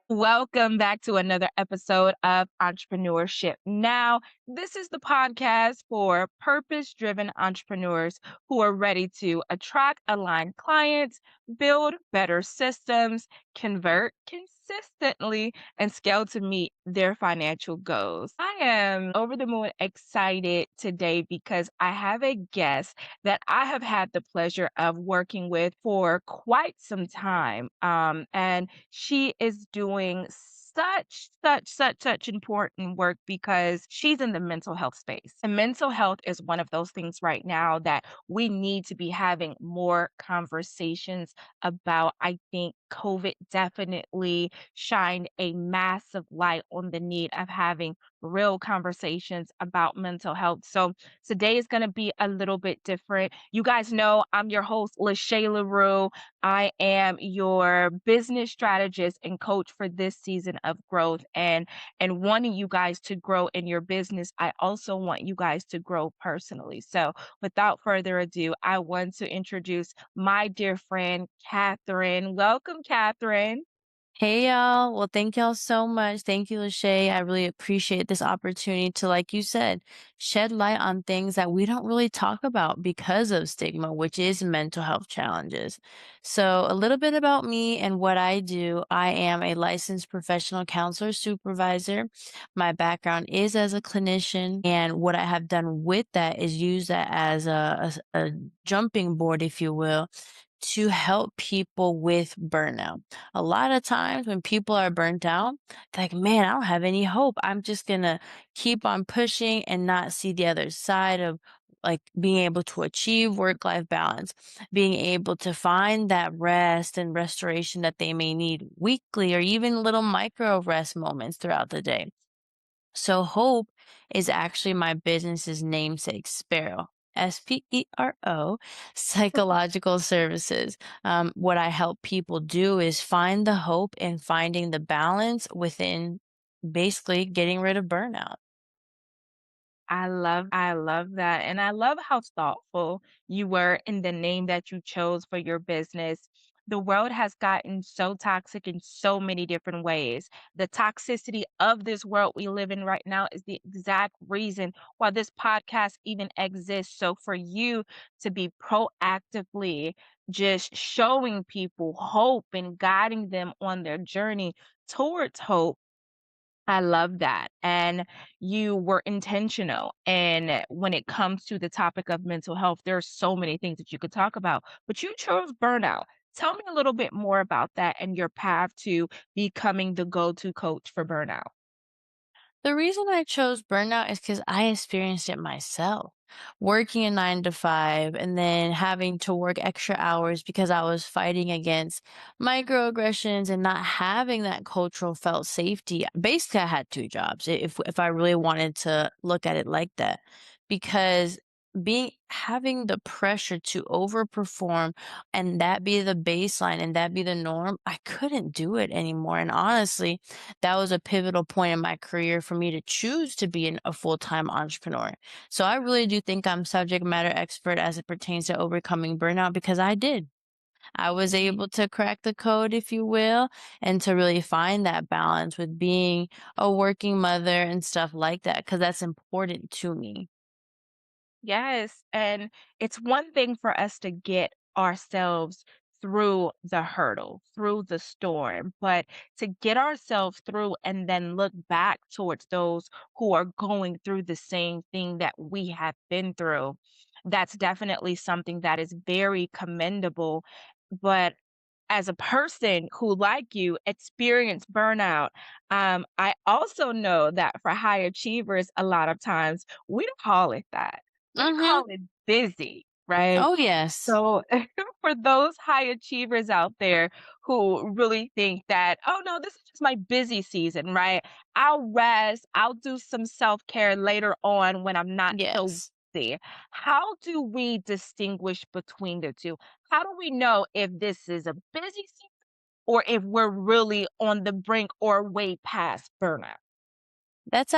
Welcome back to another episode of Entrepreneurship Now. This is the podcast for purpose driven entrepreneurs who are ready to attract aligned clients, build better systems, convert consistently, and scale to meet their financial goals. I am over the moon excited today because I have a guest that I have had the pleasure of working with for quite some time. And she is doing such important work because she's in the mental health space. And mental health is one of those things right now that we need to be having more conversations about. I think COVID definitely shined a massive light on the need of having real conversations about mental health. So today is going to be a little bit different. You guys know I'm your host, LaShay LaRue. I am your business strategist and coach for this season of growth. And wanting you guys to grow in your business, I also want you guys to grow personally. So without further ado, I want to introduce my dear friend, Katherine. Welcome, Katherine. Hey y'all. Well, thank y'all so much. Thank you, LaShay. I really appreciate this opportunity to, like you said, shed light on things that we don't really talk about because of stigma, which is mental health challenges. So, a little bit about me and what I do. I am a licensed professional counselor supervisor. My background is as a clinician, and what I have done with that is use that as a jumping board, if you will, to help people with burnout. A lot of times when people are burnt out, they're like, man, I don't have any hope. I'm just going to keep on pushing and not see the other side of like being able to achieve work life balance, being able to find that rest and restoration that they may need weekly or even little micro rest moments throughout the day. So Hope is actually my business's namesake, Sparrow. SPERO, psychological services. What I help people do is find the hope and finding the balance within basically getting rid of burnout. I love that. And I love how thoughtful you were in the name that you chose for your business. The world has gotten so toxic in so many different ways. The toxicity of this world we live in right now is the exact reason why this podcast even exists. So for you to be proactively just showing people hope and guiding them on their journey towards hope, I love that. And you were intentional. And when it comes to the topic of mental health, there are so many things that you could talk about, but you chose burnout. Tell me a little bit more about that and your path to becoming the go to coach for burnout. The reason I chose burnout is because I experienced it myself. Working a 9 to 5 and then having to work extra hours because I was fighting against microaggressions and not having that cultural felt safety. Basically, I had two jobs if I really wanted to look at it like that. Because being having the pressure to overperform and that be the baseline and that be the norm, I couldn't do it anymore. And honestly, that was a pivotal point in my career for me to choose to be a full-time entrepreneur. So I really do think I'm subject matter expert as it pertains to overcoming burnout because I did. I was able to crack the code, if you will, and to really find that balance with being a working mother and stuff like that, because that's important to me. Yes, and it's one thing for us to get ourselves through the hurdle, through the storm, but to get ourselves through and then look back towards those who are going through the same thing that we have been through, that's definitely something that is very commendable. But as a person who, like you, experienced burnout, I also know that for high achievers, a lot of times we don't call it that. We Mhm. call it busy, right? Oh, yes. So for those high achievers out there who really think that, oh no, this is just my busy season, right? I'll rest, I'll do some self-care later on when I'm not so Yes. busy. How do we distinguish between the two? How do we know if this is a busy season or if we're really on the brink or way past burnout? That's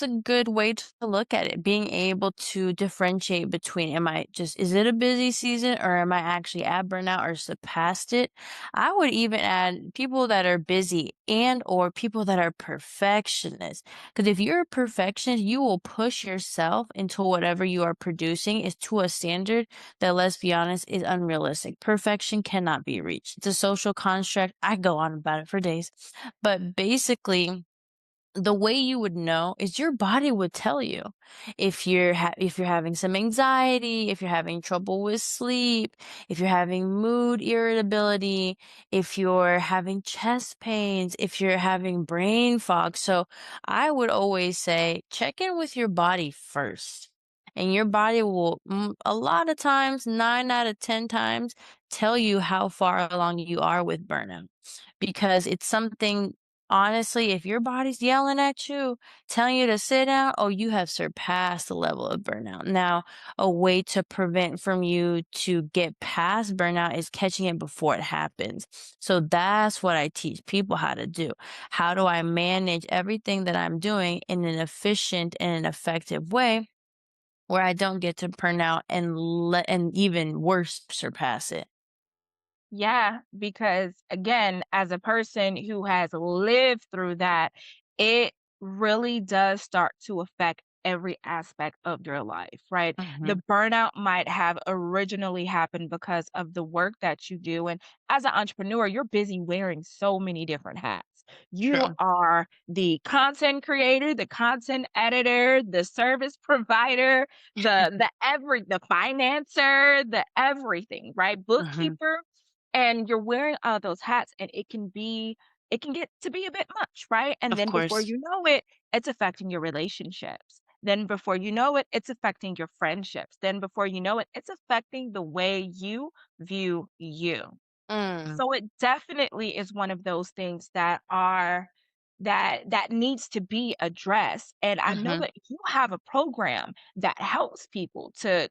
a good way to look at it, being able to differentiate between, am I just, is it a busy season, or am I actually at burnout or surpassed it? I would even add people that are busy and or people that are perfectionists. Because if you're a perfectionist, you will push yourself until whatever you are producing is to a standard that, let's be honest, is unrealistic. Perfection cannot be reached. It's a social construct. I go on about it for days. But basically, the way you would know is your body would tell you if you're having some anxiety, if you're having trouble with sleep, if you're having mood irritability, if you're having chest pains, if you're having brain fog. So I would always say check in with your body first. And your body will, a lot of times, 9 out of 10 times, tell you how far along you are with burnout, because it's something. Honestly, if your body's yelling at you, telling you to sit down, oh, you have surpassed the level of burnout. Now, a way to prevent from you to get past burnout is catching it before it happens. So that's what I teach people how to do. How do I manage everything that I'm doing in an efficient and an effective way where I don't get to burnout and and even worse, surpass it? Yeah, because again, as a person who has lived through that, it really does start to affect every aspect of your life, right? The Hmm. burnout might have originally happened because of the work that you do. And as an entrepreneur, you're busy wearing so many different hats. You True. are the content creator, the content editor, the service provider, the financer, the everything, right? Hmm. Bookkeeper, and you're wearing all those hats, and it can get to be a bit much, right? And Of then before course. you know it, it's affecting your relationships. Then before you know it, it's affecting your friendships. Then before you know it, it's affecting the way you view you. Mm. So it definitely is one of those things that needs to be addressed. And I know Hmm. that you have a program that helps people to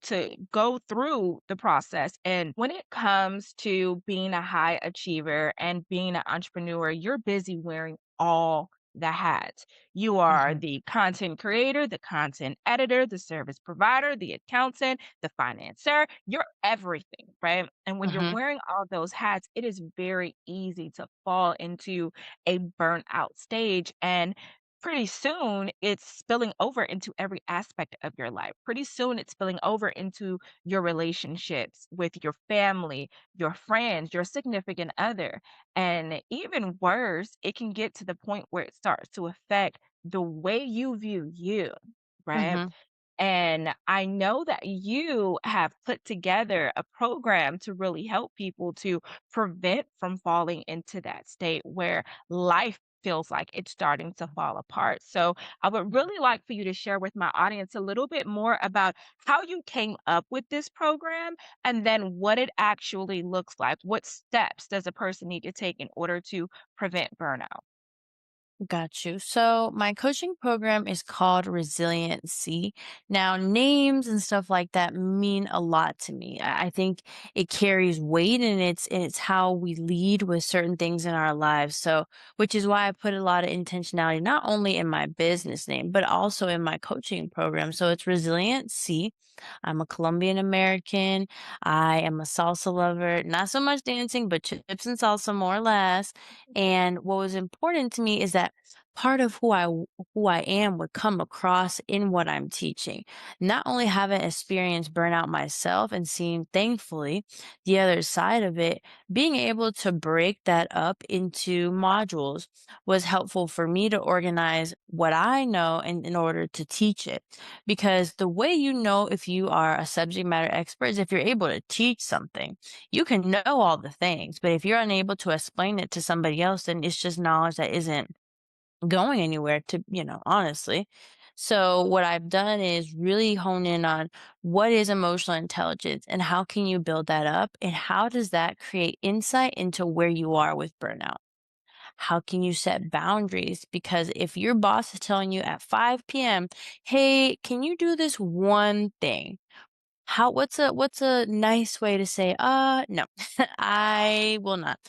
go through the process. And when it comes to being a high achiever and being an entrepreneur, you're busy wearing all the hats. You are Hmm. the content creator, the content editor, the service provider, the accountant, the financier. You're everything, right? And when you're Hmm. wearing all those hats, it is very easy to fall into a burnout stage. And pretty soon it's spilling over into every aspect of your life. Pretty soon it's spilling over into your relationships with your family, your friends, your significant other. And even worse, it can get to the point where it starts to affect the way you view you, right? Hmm. And I know that you have put together a program to really help people to prevent from falling into that state where life feels like it's starting to fall apart. So I would really like for you to share with my audience a little bit more about how you came up with this program and then what it actually looks like. What steps does a person need to take in order to prevent burnout? Got you. So my coaching program is called Resiliency. Now, names and stuff like that mean a lot to me. I think it carries weight, and it's how we lead with certain things in our lives. So, which is why I put a lot of intentionality not only in my business name but also in my coaching program. So it's Resiliency. I'm a Colombian American. I am a salsa lover. Not so much dancing, but chips and salsa more or less. And what was important to me is that part of who I am would come across in what I'm teaching. Not only having experienced burnout myself and seeing, thankfully, the other side of it, being able to break that up into modules was helpful for me to organize what I know in order to teach it. Because the way you know if you are a subject matter expert is if you're able to teach something. You can know all the things, but if you're unable to explain it to somebody else, then it's just knowledge that isn't going anywhere, to, honestly. So what I've done is really hone in on what is emotional intelligence and how can you build that up, and how does that create insight into where you are with burnout? How can you set boundaries? Because if your boss is telling you at 5 p.m., hey, can you do this one thing? what's a nice way to say, no, I will not.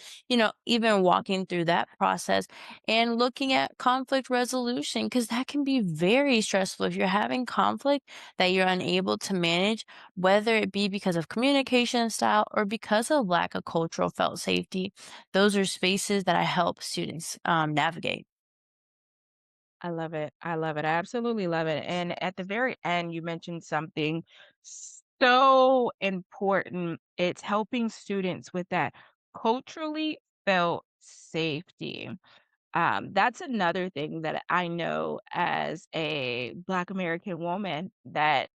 Even walking through that process and looking at conflict resolution, because that can be very stressful if you're having conflict that you're unable to manage, whether it be because of communication style or because of lack of cultural felt safety. Those are spaces that I help students navigate. I love it. I love it. I absolutely love it. And at the very end, you mentioned something so important. It's helping students with that culturally felt safety. That's another thing that I know as a Black American woman that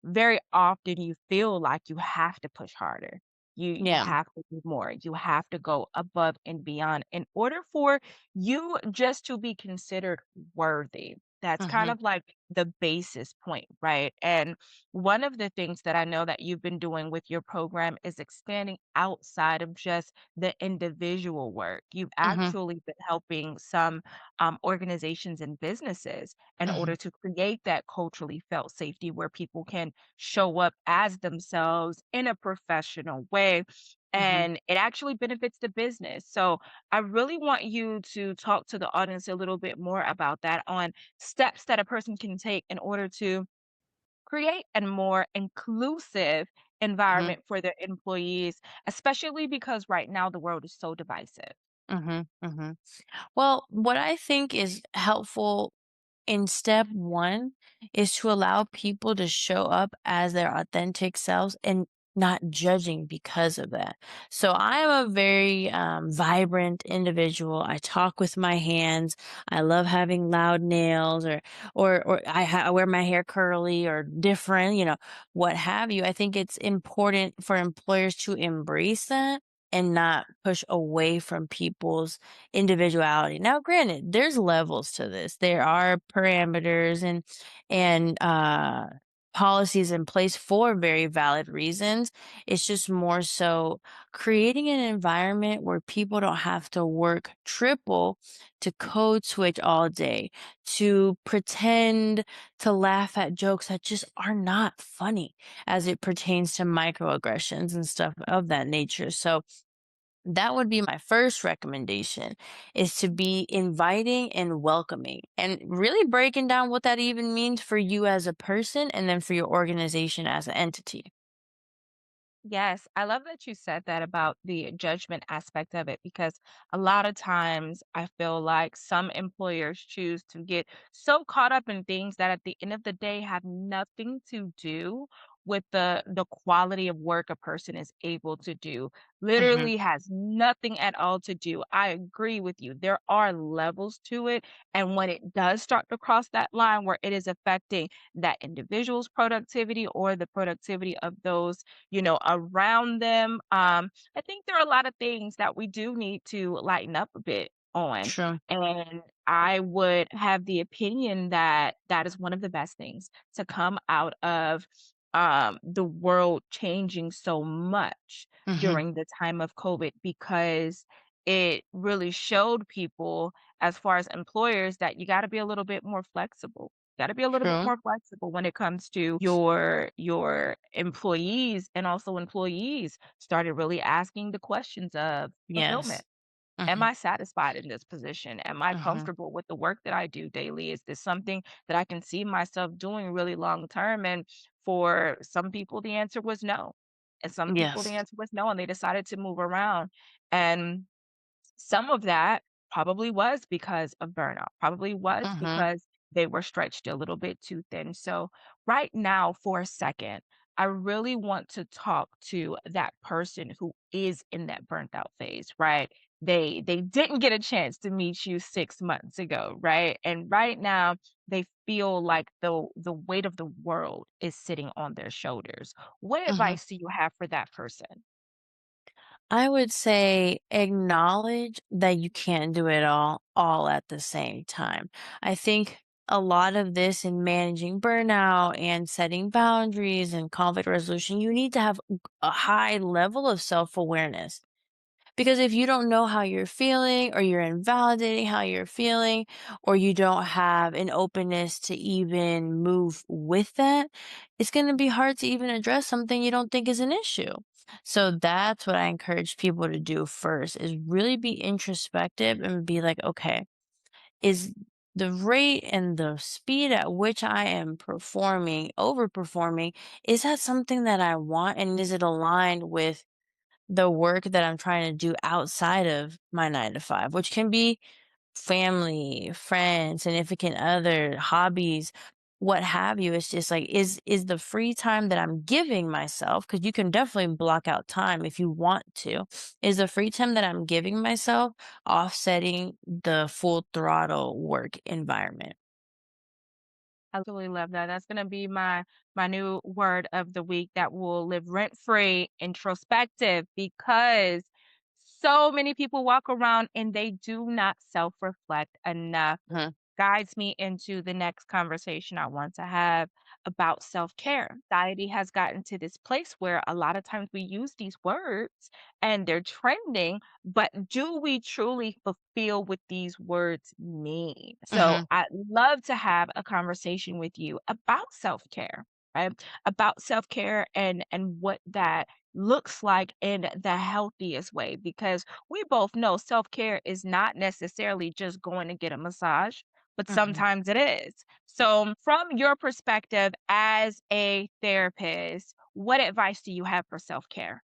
very often you feel like you have to push harder. You Yeah. have to do more. You have to go above and beyond in order for you just to be considered worthy. That's kind Mhm. of like the basis point, right? And one of the things that I know that you've been doing with your program is expanding outside of just the individual work. You've Mhm. actually been helping some organizations and businesses in order Mhm. to create that culturally felt safety where people can show up as themselves in a professional way. Mhm. And it actually benefits the business. So I really want you to talk to the audience a little bit more about that on steps that a person can take in order to create a more inclusive Mhm. environment for their employees, especially because right now the world is so divisive. Mhm. Mhm. Well, what I think is helpful in step one is to allow people to show up as their authentic selves and not judging because of that. So I am a very vibrant individual. I talk with my hands. I love having loud nails, or I wear my hair curly or different, what have you. I think it's important for employers to embrace that and not push away from people's individuality. Now, granted, there's levels to this. There are parameters and policies in place for very valid reasons. It's just more so creating an environment where people don't have to work triple to code switch all day, to pretend to laugh at jokes that just are not funny as it pertains to microaggressions and stuff of that nature. So that would be my first recommendation, is to be inviting and welcoming and really breaking down what that even means for you as a person and then for your organization as an entity. Yes, I love that you said that about the judgment aspect of it because a lot of times I feel like some employers choose to get so caught up in things that at the end of the day have nothing to do with the quality of work a person is able to do. Mhm. Literally has nothing at all to do. I agree with you. There are levels to it, and when it does start to cross that line where it is affecting that individual's productivity or the productivity of those around them. I think there are a lot of things that we do need to lighten up a bit on. True. And I would have the opinion that that is one of the best things to come out of the world changing so much Mhm. during the time of COVID because it really showed people, as far as employers, that you got to be a little bit more flexible. Got to be a little bit True. more flexible when it comes to your employees, and also employees started really asking the questions of fulfillment. Yes. Am Mhm. I satisfied in this position? Am I Mhm. comfortable with the work that I do daily? Is this something that I can see myself doing really long term? And for some people, the answer was no. And some people, the Yes. answer was no, and they decided to move around. And some of that probably was because of burnout, probably was Mhm. because they were stretched a little bit too thin. So, right now, for a second, I really want to talk to that person who is in that burnt out phase, right? They didn't get a chance to meet you 6 months ago, right? And right now they feel like the weight of the world is sitting on their shoulders. What Mhm. advice do you have for that person? I would say acknowledge that you can't do it all at the same time. I think a lot of this in managing burnout and setting boundaries and conflict resolution, you need to have a high level of self-awareness. Because if you don't know how you're feeling, or you're invalidating how you're feeling, or you don't have an openness to even move with that, it's going to be hard to even address something you don't think is an issue. So that's what I encourage people to do first, is really be introspective and be like, okay, is the rate and the speed at which I am performing, overperforming, is that something that I want? And is it aligned with the work that I'm trying to do outside of my 9 to 5, which can be family, friends, significant other, hobbies, what have you. It's just like, is the free time that I'm giving myself, because you can definitely block out time if you want to, is the free time that I'm giving myself offsetting the full throttle work environment? I absolutely love that. That's gonna be my new word of the week that will live rent free, introspective, because so many people walk around and they do not self reflect enough. Mhm, Guides me into the next conversation I want to have about self care. Society has gotten to this place where a lot of times we use these words and they're trending, but do we truly fulfill what these words mean? So mhm. I'd love to have a conversation with you about self care. Right? About self-care and what that looks like in the healthiest way, because we both know self-care is not necessarily just going to get a massage, but Mhm. sometimes it is. So, from your perspective as a therapist, what advice do you have for self care?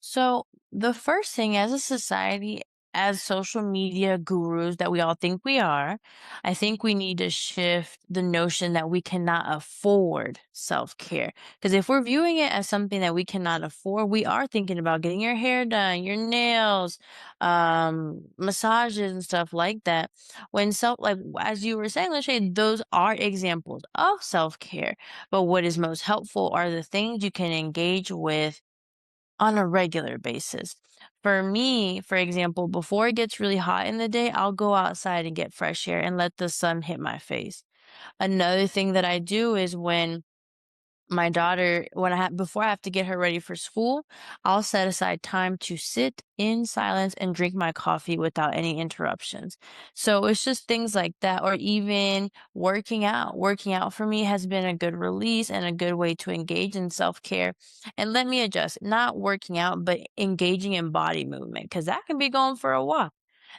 So, the first thing, as a society, as social media gurus that we all think we are, I think we need to shift the notion that we cannot afford self care. Because if we're viewing it as something that we cannot afford, we are thinking about getting your hair done, your nails, massages, and stuff like that. When like as you were saying, Lachey, those are examples of self care. But what is most helpful are the things you can engage with on a regular basis. For me, for example, before it gets really hot in the day, I'll go outside and get fresh air and let the sun hit my face. Another thing that I do is when my daughter, when I have before I have to get her ready for school, I'll set aside time to sit in silence and drink my coffee without any interruptions. So it's just things like that, or even working out. Working out for me has been a good release and a good way to engage in self-care. And let me adjust, not working out, but engaging in body movement, because that can be going for a walk.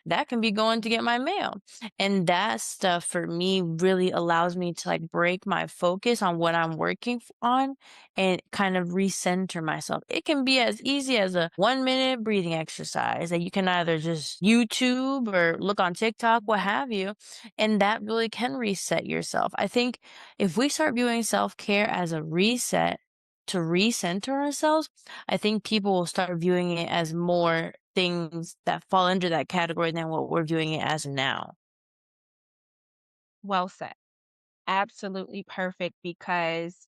That can be going to get my mail. And that stuff for me really allows me to like break my focus on what I'm working on and kind of recenter myself. It can be as easy as a 1 minute breathing exercise that you can either just YouTube or look on TikTok, what have you. And that really can reset yourself. I think if we start viewing self care as a reset, to recenter ourselves, I think people will start viewing it as more things that fall under that category than what we're viewing it as now. Well said. Absolutely perfect, because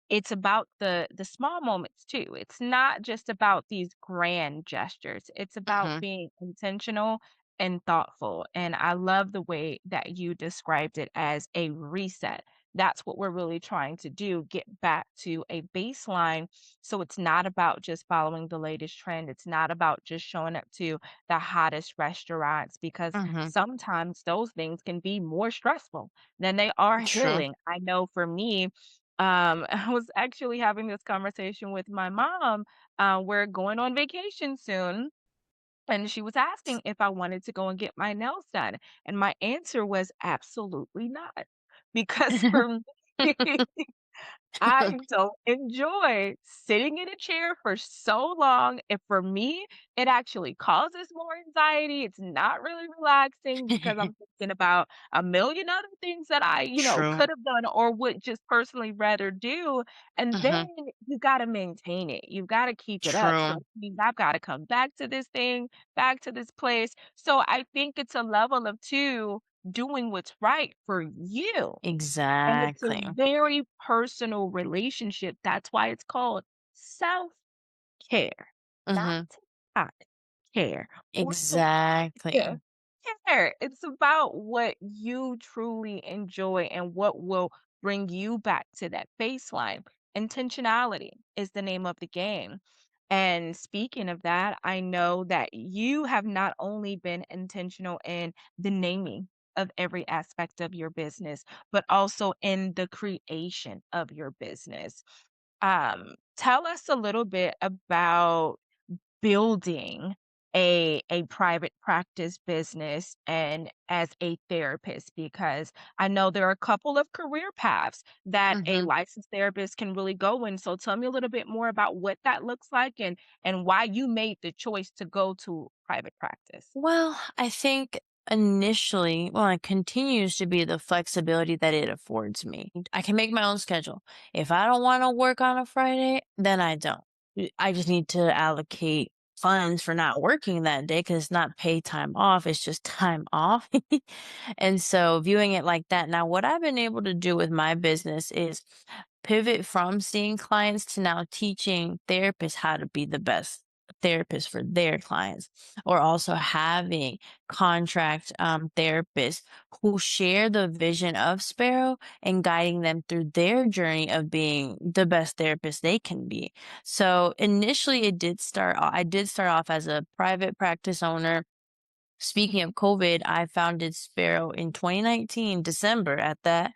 it's about the small moments too. It's not just about these grand gestures. It's about Mhm, being intentional and thoughtful. And I love the way that you described it as a reset. That's what we're really trying to do, get back to a baseline. So it's not about just following the latest trend. It's not about just showing up to the hottest restaurants, because mhm. sometimes those things can be more stressful than they are True. healing. I know for me, I was actually having this conversation with my mom. We're going on vacation soon, and she was asking if I wanted to go and get my nails done. And my answer was absolutely not. Because for me, I don't enjoy sitting in a chair for so long. If for me, it actually causes more anxiety. It's not really relaxing because I'm thinking about a million other things that I True. could have done or would just personally rather do. And then Mhm. you got to maintain it. You've got to keep it up. So True. it means I've got to come back to this thing, back to this place. So I think it's a level of two, doing what's right for you, and it's a Exactly. very personal relationship. That's why it's called self-care, not Mhm. TikTok care or social Exactly. media care. It's about what you truly enjoy and what will bring you back to that baseline. Intentionality is the name of the game. And speaking of that, I know that you have not only been intentional in the naming of every aspect of your business, but also in the creation of your business. Tell us a little bit about building a private practice business and as a therapist, because I know there are a couple of career paths that a Mhm. licensed therapist can really go in. So tell me a little bit more about what that looks like and why you made the choice to go to private practice. Well, I think initially, well, it continues to be the flexibility that it affords me. I can make my own schedule. If I don't want to work on a Friday, then I don't. I just need to allocate funds for not working that day because it's not paid time off, it's just time off. And so viewing it like that. Now, what I've been able to do with my business is pivot from seeing clients to now teaching therapists how to be the best therapist for their clients, or also having contract therapists who share the vision of Sparrow and guiding them through their journey of being the best therapist they can be. So initially, I did start off as a private practice owner. Speaking of COVID, I founded Sparrow in 2019, December at that,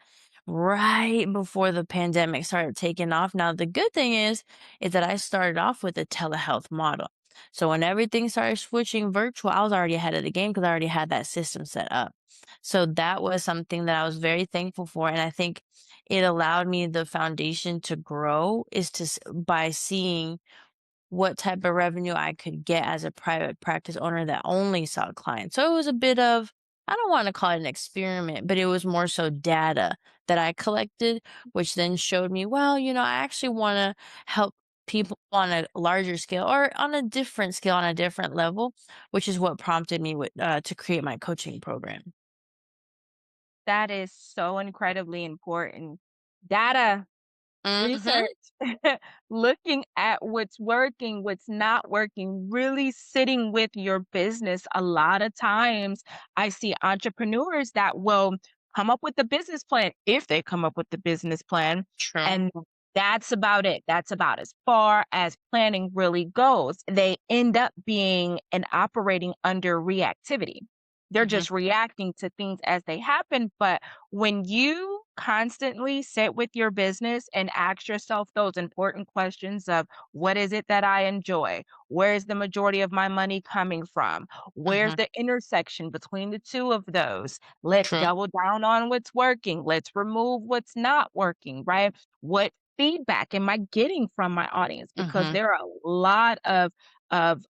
right before the pandemic started taking off. Now, the good thing is that I started off with a telehealth model. So when everything started switching virtual, I was already ahead of the game because I already had that system set up. So that was something that I was very thankful for. And I think it allowed me the foundation to grow by seeing what type of revenue I could get as a private practice owner that only saw clients. So it was a bit of, I don't want to call it an experiment, but it was more so data that I collected, which then showed me, well, I actually want to help people on a larger scale or on a different scale, on a different level, which is what prompted me to create my coaching program. That is so incredibly important. Data. Mm-hmm. Research, looking at what's working, what's not working, really sitting with your business. A lot of times I see entrepreneurs that will come up with the business plan if they come up with the business plan. True. And that's about it. That's about as far as planning really goes. They end up being and operating under reactivity. They're Mm-hmm. just reacting to things as they happen. But when you constantly sit with your business and ask yourself those important questions of what is it that I enjoy? Where is the majority of my money coming from? Where's Mm-hmm. the intersection between the two of those? Let's True. double down on what's working. Let's remove what's not working, right? What feedback am I getting from my audience? Because Mm-hmm. there are a lot of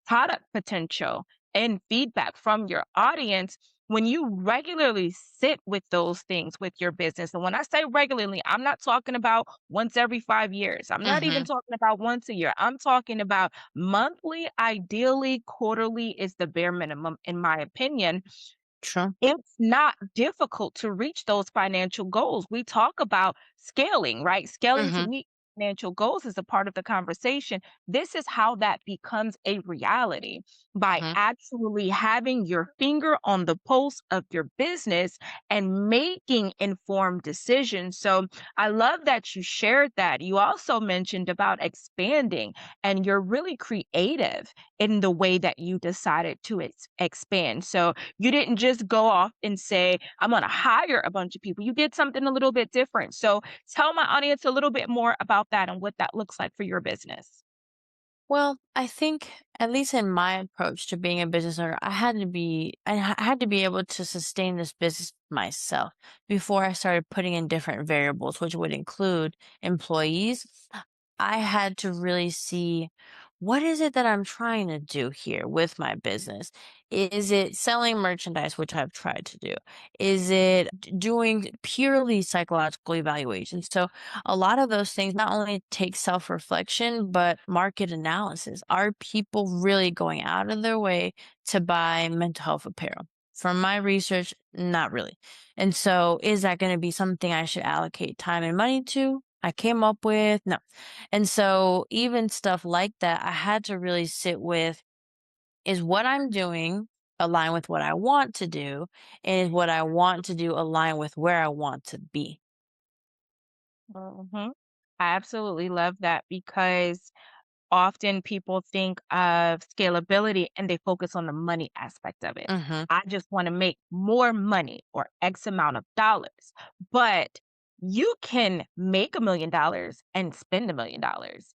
product potential and feedback from your audience when you regularly sit with those things with your business. And when I say regularly, I'm not talking about once every 5 years. I'm not even Mm-hmm. talking about once a year. I'm talking about monthly, ideally, quarterly is the bare minimum, in my opinion. True. It's not difficult to reach those financial goals. We talk about scaling, right? Scaling to Mm-hmm. meet financial goals is a part of the conversation. This is how that becomes a reality by Mm-hmm. actually having your finger on the pulse of your business and making informed decisions. So I love that you shared that. You also mentioned about expanding, and you're really creative in the way that you decided to expand. So you didn't just go off and say, I'm going to hire a bunch of people. You did something a little bit different. So tell my audience a little bit more about that and what that looks like for your business. Well, I think at least in my approach to being a business owner, I had to be able to sustain this business myself before I started putting in different variables, which would include employees. I had to really see what is it that I'm trying to do here with my business? Is it selling merchandise, which I've tried to do? Is it doing purely psychological evaluations? So a lot of those things not only take self reflection, but market analysis. Are people really going out of their way to buy mental health apparel? From my research, not really. And so, is that going to be something I should allocate time and money to? I came up with no. And so, even stuff like that, I had to really sit with, is what I'm doing align with what I want to do? And is what I want to do align with where I want to be? Mhm. I absolutely love that because often people think of scalability and they focus on the money aspect of it. Mhm. I just want to make more money or X amount of dollars. But you can make $1 million and spend $1 million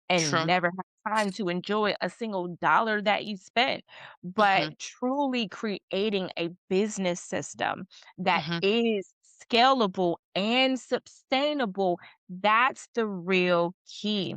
and True. never have time to enjoy a single dollar that you spent. But Mhm. truly creating a business system that Mhm. is scalable and sustainable, that's the real key.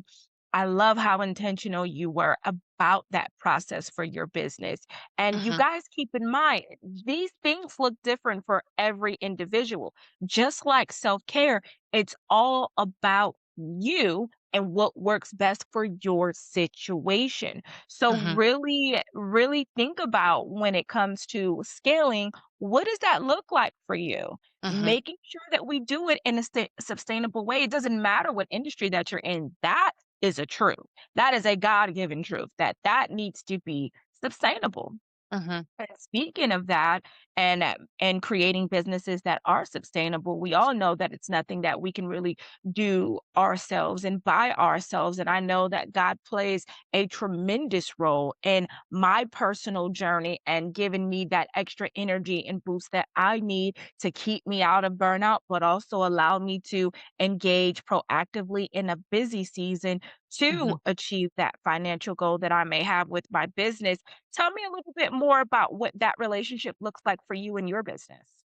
I love how intentional you were about that process for your business. And you Mhm. guys keep in mind, these things look different for every individual. Just like self care, it's all about you and what works best for your situation. So, Mhm. really, really think about when it comes to scaling, what does that look like for you? Mhm. Making sure that we do it in a sustainable way. It doesn't matter what industry that you're in. That is a truth. That is a God-given truth that needs to be sustainable. Mhm. And speaking of that, and creating businesses that are sustainable, we all know that it's nothing that we can really do ourselves and by ourselves. And I know that God plays a tremendous role in my personal journey and giving me that extra energy and boost that I need to keep me out of burnout, but also allow me to engage proactively in a busy season to Mhm. achieve that financial goal that I may have with my business. Tell me a little bit more about what that relationship looks like for you and your business.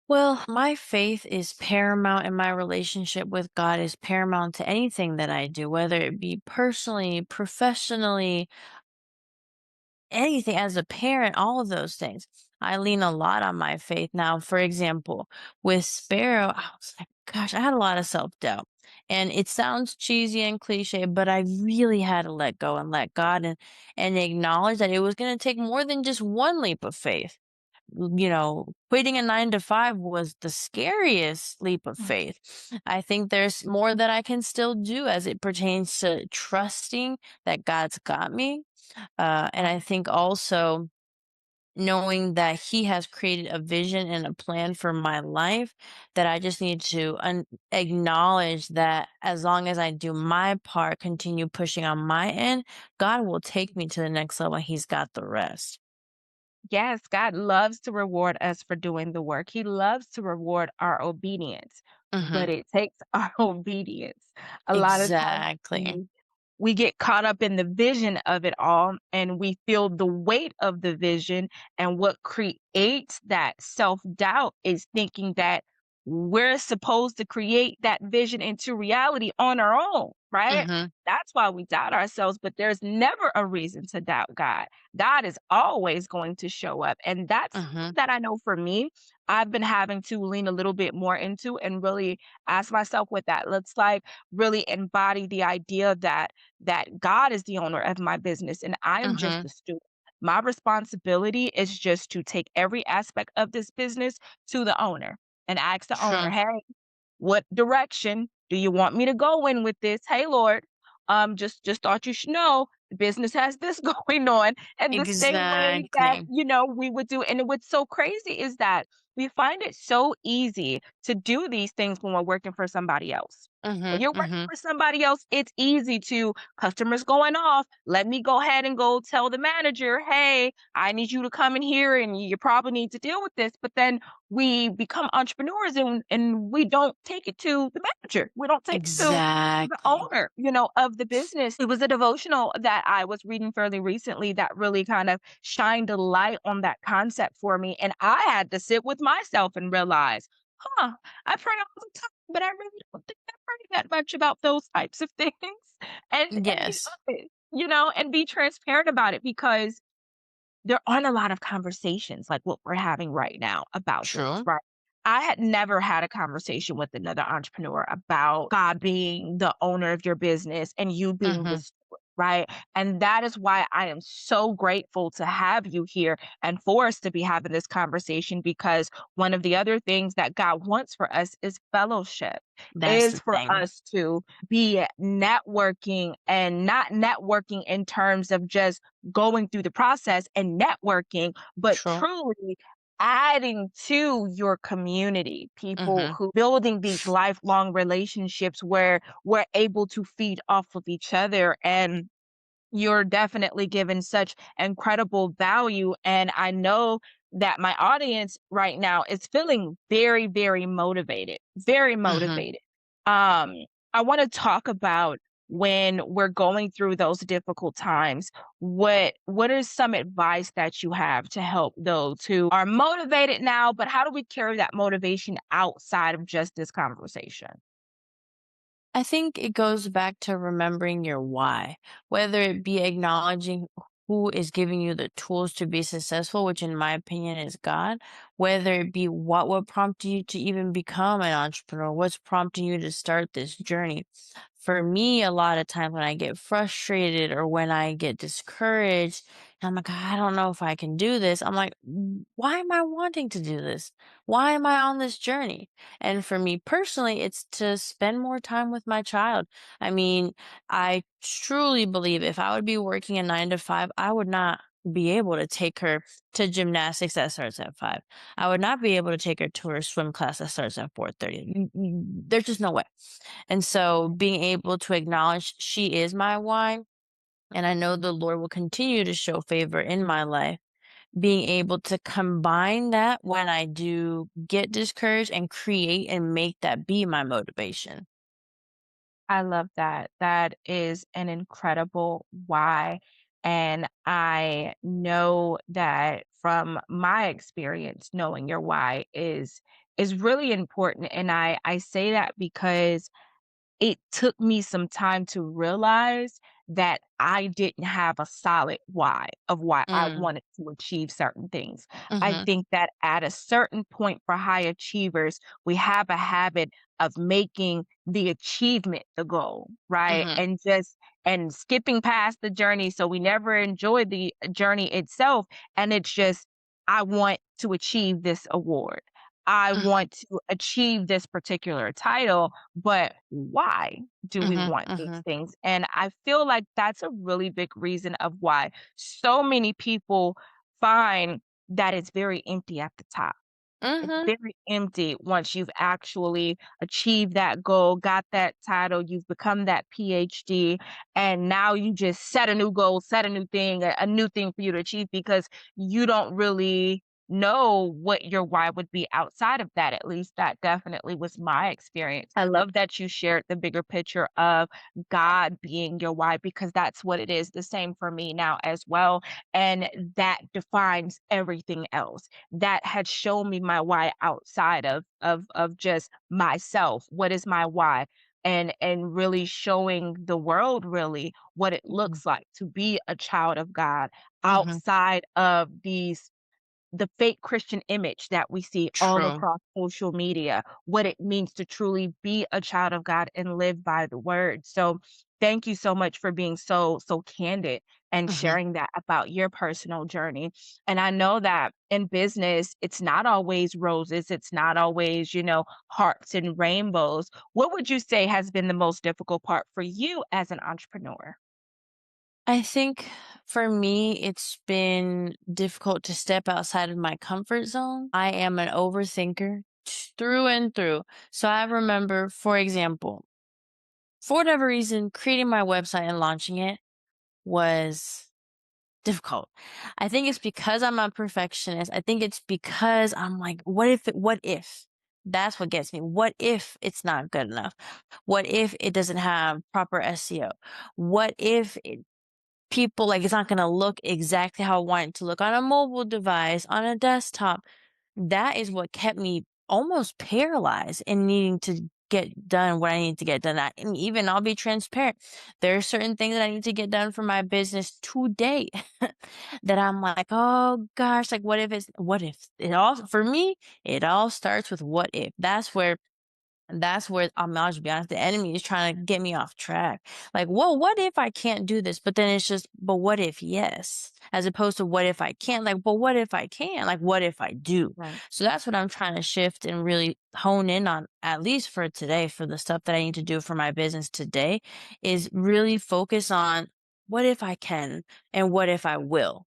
Well, my faith is paramount and my relationship with God is paramount to anything that I do, whether it be personally, professionally, anything as a parent, all of those things. I lean a lot on my faith. Now, for example, with Sparrow, I was like, gosh, I had a lot of self doubt. And it sounds cheesy and cliche, but I really had to let go and let God and acknowledge that it was going to take more than just one leap of faith. Quitting a 9 to 5 was the scariest leap of Mm. faith. I think there's more that I can still do as it pertains to trusting that God's got me. And I think also knowing that He has created a vision and a plan for my life, that I just need to acknowledge that as long as I do my part, continue pushing on my end, God will take me to the next level. He's got the rest. Yes, God loves to reward us for doing the work. He loves to reward our obedience, Hmm. but it takes our obedience. A lot of times Exactly. we get caught up in the vision of it all and we feel the weight of the vision. And what creates that self doubt is thinking that we're supposed to create that vision into reality on our own, right? Hmm. That's why we doubt ourselves, but there's never a reason to doubt God. God is always going to show up. And that's Hmm. something that I know for me, I've been having to lean a little bit more into and really ask myself what that looks like, really embody the idea that God is the owner of my business and I am just Hmm. the steward. My responsibility is just to take every aspect of this business to the owner and ask the owner, True. "Hey, what direction do you want me to go in with this? Hey, Lord, just thought you should know the business has this going on." And the same way that, Exactly. we would do. And what's so crazy is that we find it so easy to do these things when we're working for somebody else. When Hmm. you're working Hmm. for somebody else, it's easy to customers going off. Let me go ahead and go tell the manager, hey, I need you to come in here and you probably need to deal with this. But then we become entrepreneurs and we don't take it to the manager. We don't take it to the Exactly. owner, of the business. It was a devotional that I was reading fairly recently that really kind of shined a light on that concept for me. And I had to sit with myself and realize, huh, I pray all the time, but I really don't think I pray that much about those types of things. And be Yes. honest, and be transparent about it because there aren't a lot of conversations like what we're having right now about this, True. right? I had never had a conversation with another entrepreneur about God being the owner of your business and you being the Hmm. steward, right? And that is why I am so grateful to have you here and for us to be having this conversation because one of the other things that God wants for us is fellowship, That's is the for thing. us to be networking and not networking in terms of just going through the process and networking, but True. truly adding to your community, people Hmm. who building these lifelong relationships where we're able to feed off of each other. And You're definitely given such incredible value. And I know that my audience right now is feeling very, very motivated, very Mhm. motivated. Um, I want to talk about when we're going through those difficult times, what is some advice that you have to help those who are motivated now, but how do we carry that motivation outside of just this conversation? I think it goes back to remembering your why, whether it be acknowledging who is giving you the tools to be successful, which in my opinion is God, whether it be what would prompt you to even become an entrepreneur, what's prompting you to start this journey. For me, a lot of times when I get frustrated or when I get discouraged, and I'm like, I don't know if I can do this. I'm like, why am I wanting to do this? Why am I on this journey? And for me personally, it's to spend more time with my child. I mean, I truly believe if I would be working a 9 to 5, I would not be able to take her to gymnastics that starts at 5. I would not be able to take her to her swim class that starts at 4:30. There's just no way. And so being able to acknowledge she is my why, and I know the Lord will continue to show favor in my life, being able to combine that when I do get discouraged and create and make that be my motivation. I love that. That is an incredible why. And I know that from my experience, knowing your why is really important. And I say that because it took me some time to realize that I didn't have a solid why of why I Mm, wanted to achieve certain things. I mhm, think that at a certain point for high achievers, we have a habit of making the achievement the goal, right? mhm, And skipping past the journey. So we never enjoy the journey itself. And it's just, I want to achieve this award. I mm, want to achieve this particular title, but why do we mhm, want these mhm, things? And I feel like that's a really big reason of why so many people find that it's very empty at the top. It's mhm, very empty once you've actually achieved that goal, got that title, you've become that PhD, and now you just set a new goal, set a new thing, a new thing for you to achieve because you don't really know what your why would be outside of that. At least that definitely was my experience. I love that you shared the bigger picture of God being your why because that's what it is. The same for me now as well. And that defines everything else that had shown me my why outside of just myself. What is my why? And really showing the world really what it mhm, looks like to be a child of God mhm. outside of the fake Christian image that we see all True. across social media, what it means to truly be a child of God and live by the word. So thank you so much for being so candid and Mhm. sharing that about your personal journey. And I know that in business, it's not always roses, it's not always, hearts and rainbows. What would you say has been the most difficult part for you as an entrepreneur? I think for me, it's been difficult to step outside of my comfort zone. I am an overthinker through and through. So I remember, for example, for whatever reason, creating my website and launching it was difficult. I think it's because I'm a perfectionist. I think it's because I'm like, what if? That's what gets me. What if it's not good enough? What if it doesn't have proper SEO? What if people like it's not going to look exactly how I want it to look on a mobile device, on a desktop? That is what kept me almost paralyzed in needing to get done what I need to get done. And even I'll be transparent. There are certain things that I need to get done for my business today that I'm like, oh gosh, like what if it all for me, it all starts with what if. That's where I'll just be honest, the enemy is trying to get me off track. Like, well, what if I can't do this? But then it's just, but what if yes? As opposed to what if I can't? Like, but what if I can? Like, what if I do? Right. So that's what I'm trying to shift and really hone in on, at least for today, for the stuff that I need to do for my business today, is really focus on what if I can and what if I will.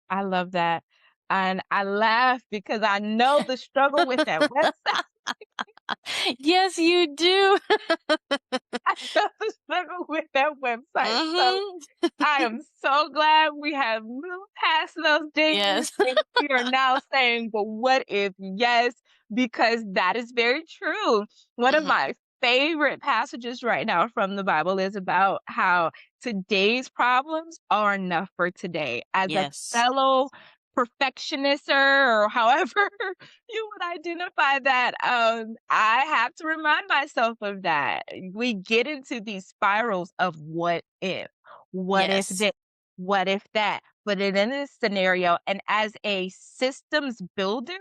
I love that. And I laugh because I know the struggle with that website. Yes, you do. I know the struggle with that website. So Hmm. am so glad we have moved past those days Yes. and we are now saying, but what if yes? Because that is very true. One of Mhm. my favorite passages right now from the Bible is about how today's problems are enough for today. As a Yes. fellow perfectionist or however you would identify that, I have to remind myself of that. We get into these spirals of what if Yes. this, what if that. But in this scenario, and as a systems builder,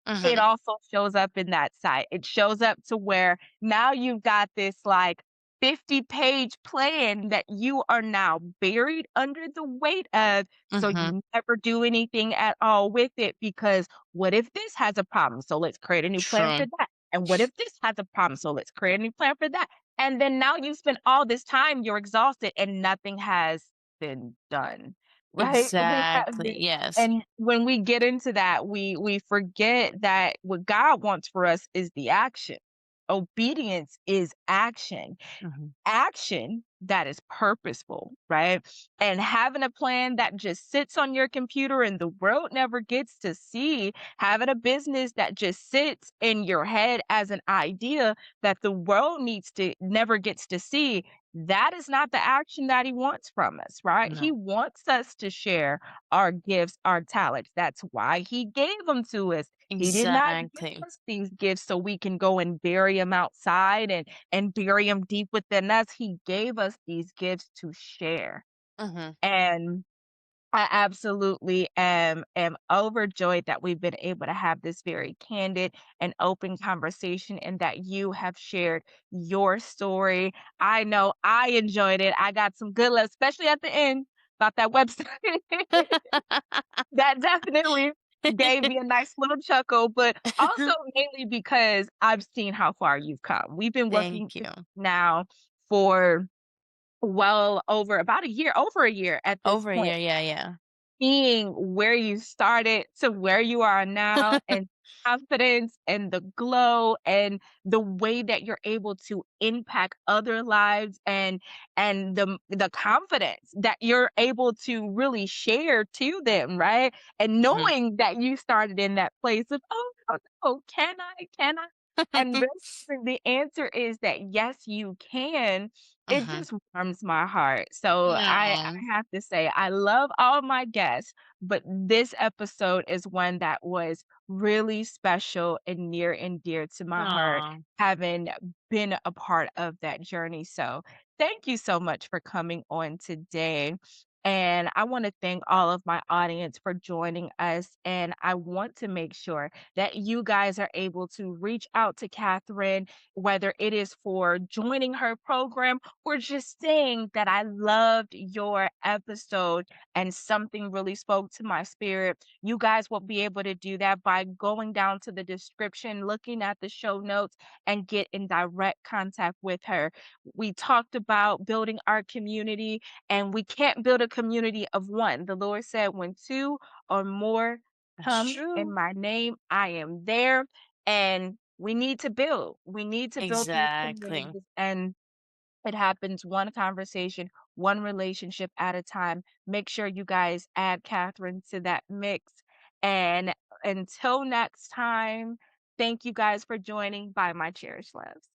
it Mhm. also shows up in that site. It shows up to where now you've got this like 50-page plan that you are now buried under the weight of, so Mhm. you never do anything at all with it because what if this has a problem? So let's create a new plan for True. that. And what if this has a problem? So let's create a new plan for that. And then now you spend all this time, you're exhausted and nothing has been done. Right? We have Exactly. been Yes. and when we get into that, we forget that what God wants for us is the action. Obedience is action Mhm. action that is purposeful, right? And having a plan that just sits on your computer and the world never gets to see, having a business that just sits in your head as an idea that the world needs to never gets to see, that is not the action that he wants from us, right? He No. wants us to share our gifts, our talents. That's why he gave them to us. He did not give Exactly. us these gifts so we can go and bury them outside and bury them deep within us. He gave us these gifts to share. Mhm. And I absolutely am overjoyed that we've been able to have this very candid and open conversation and that you have shared your story. I know I enjoyed it. I got some good laughs, especially at the end about that website. That definitely gave me a nice little chuckle, but also mainly because I've seen how far you've come. We've been working Thank you. now for well over a year at this Over a point, year, yeah, yeah. seeing where you started to where you are now and confidence and the glow and the way that you're able to impact other lives and the confidence that you're able to really share to them, right? And Mhm. knowing that you started in that place of, oh, no, no, can I? And realizing the answer is that yes, you can. It Mhm. just warms my heart. So I No. have to say I love all my guests, but this episode is one that was really special and near and dear to my heart, Aw. having been a part of that journey. So thank you so much for coming on today. And I want to thank all of my audience for joining us. And I want to make sure that you guys are able to reach out to Catherine, whether it is for joining her program or just saying that I loved your episode and something really spoke to my spirit. You guys will be able to do that by going down to the description, looking at the show notes, and get in direct contact with her. We talked about building our community, and we can't build a community of one. The Lord said, when two or more That's come in true. my name, I am there. And we need to build. We need to build these Exactly. communities. And it happens one conversation, one relationship at a time. Make sure you guys add Catherine to that mix. And until next time, thank you guys for joining. Bye, my cherished loves.